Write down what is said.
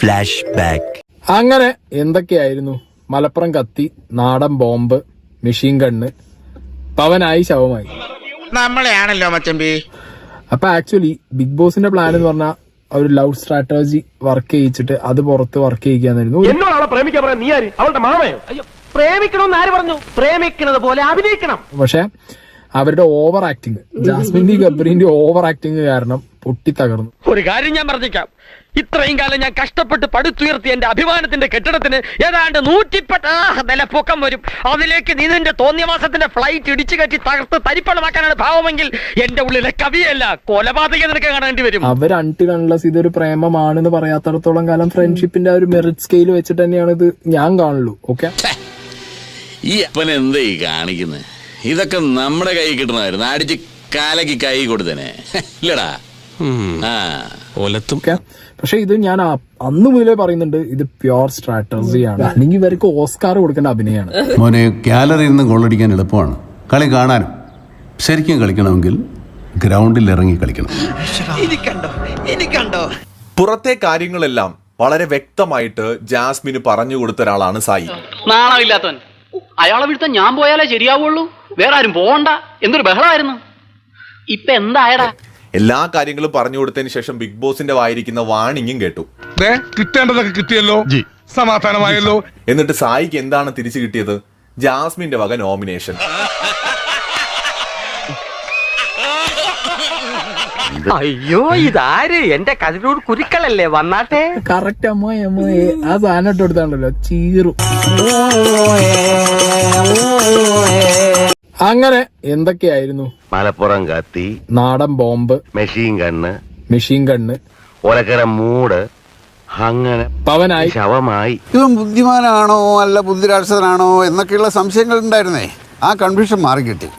Flash back. അങ്ങനെ എന്തൊക്കെയായിരുന്നു? മലപ്പുറം കത്തി, നാടൻ ബോംബ്, മെഷീൻ ഗണ്ണ്, പവനായി ശവമായി. നമ്മളെയാണല്ലോ മച്ചമ്പി. അപ്പൊ ആക്ച്വലി ബിഗ് ബോസിന്റെ പ്ലാൻ എന്ന് പറഞ്ഞാൽ ഒരു ലവ് സ്ട്രാറ്റജി വർക്ക് ചെയ്യിച്ചിട്ട് അത് പുറത്ത് വർക്ക് ചെയ്യിക്കാന്നായിരുന്നു. എന്നോട് പ്രേമിക്കാൻ പറയാൻ നീ ആര്? അവളുടെ മാമയോ? അയ്യോ, പ്രേമിക്കണമെന്ന് ആര് പറഞ്ഞു? പ്രേമിക്കുന്നത് പോലെ അഭിനയിക്കണം. പക്ഷെ അവരുടെ ഓവർ ആക്ടിങ്, ജാസ്മിന്റെയും ഗബ്രീന്റെയും ഓവർ ആക്ടിങ് കാരണം പൊട്ടിത്തകർന്നു. ഒരു കാര്യം ഞാൻ പറഞ്ഞേക്കാം, ഇത്രയും കാലം ഞാൻ കഷ്ടപ്പെട്ട് പടുത്തുയർത്തിയ എന്റെ അഭിമാനത്തിന്റെ കെട്ടിടത്തിന് ഏതാണ്ട് 110 നില പൊക്കം വരും. അതിലേക്ക് നീ നിന്റെ തോന്നിയമാസത്തിന്റെ ഫ്ലൈറ്റ് ഇടിച്ചു കയറ്റി തകർത്ത് തരിപ്പണമാക്കാനാണ് ഭാവമെങ്കിൽ എന്റെ ഉള്ളിലെ കവിയല്ല കൊലപാതക നിനക്ക് കാണേണ്ടി വരും. അവർ അൺടിൽ അൺലെസ് ഇതൊരു പ്രേമമാണെന്ന് പറയാത്തടത്തോളം കാലം ഫ്രണ്ട്ഷിപ്പിന്റെ ആ ഒരു മെറിറ്റ് സ്കെയിൽ വെച്ചിട്ട് തന്നെയാണ് ഇത് ഞാൻ കാണുള്ളൂ. ഓക്കെ, ഈ അപ്പൻ എന്താ ഈ കാണിക്കുന്നത്? ഇതൊക്കെ നമ്മുടെ കൈ കിട്ടണമായിരുന്നു, അടിച്ച് കാലക്ക് കൈ കൊടുത്തനെ ഇല്ലടാ. പക്ഷെ ഇത് ഞാൻ അന്ന് മുതലേ പറയുന്നുണ്ട്, ഇത് പ്യോർ സ്ട്രാറ്റജിയാണ്. അല്ലെങ്കിൽ ഇവർക്ക് ഓസ്കാർ കൊടുക്കേണ്ട അഭിനയമാണ്. മോനെ, ഗാലറിയിൽ നിന്ന് ഗോളടിക്കാൻ എളുപ്പമാണ്, കളി കാണാനും. ശരിക്കും കളിക്കണമെങ്കിൽ ഗ്രൗണ്ടിൽ ഇറങ്ങി കളിക്കണം. പുറത്തെ കാര്യങ്ങളെല്ലാം വളരെ വ്യക്തമായിട്ട് ജാസ്മിന് പറഞ്ഞു കൊടുത്ത ഒരാളാണ് സായി. നാണമില്ലാത്തവൻ. അയാളെ വീഴ്ത്താൻ ഞാൻ പോയാലേ ശരിയാവുള്ളൂ, വേറെ ആരും പോകണ്ട. എന്തൊരു ബഹളമായിരുന്നു. ഇപ്പൊ എന്തായടാ? എല്ലാ കാര്യങ്ങളും പറഞ്ഞു കൊടുത്തതിന് ശേഷം ബിഗ് ബോസിന്റെ വായിരിക്കുന്ന വാണിംഗും കേട്ടു. കിട്ടേണ്ടതൊക്കെ കിട്ടിയല്ലോ, സമാധാനമായല്ലോ. എന്നിട്ട് സായിക്ക് എന്താണ് തിരിച്ചു കിട്ടിയത്? ജാസ്മിന്റെ വക നോമിനേഷൻ. അയ്യോ, ഇതാര്? എന്റെ കതിരൂർ കുരുക്കളല്ലേ വന്നാട്ടെ. കറക്റ്റ് അമ്മ ആ സാധനം ഇട്ട് കൊടുത്താണല്ലോ ചീറും. അങ്ങനെ എന്തൊക്കെയായിരുന്നു? മലപ്പുറം കത്തി, നാടൻ ബോംബ്, മെഷീൻ ഗണ്ണ്, ഒലക്കര മൂട്, അങ്ങനെ പവനായി ശവമായി. ഇവൻ ബുദ്ധിമാനാണോ അല്ല ബുദ്ധിരാക്ഷസനാണോ എന്നൊക്കെയുള്ള സംശയങ്ങൾ ഉണ്ടായിരുന്നേ. ആ കൺഫ്യൂഷൻ മാറിക്കിട്ടി.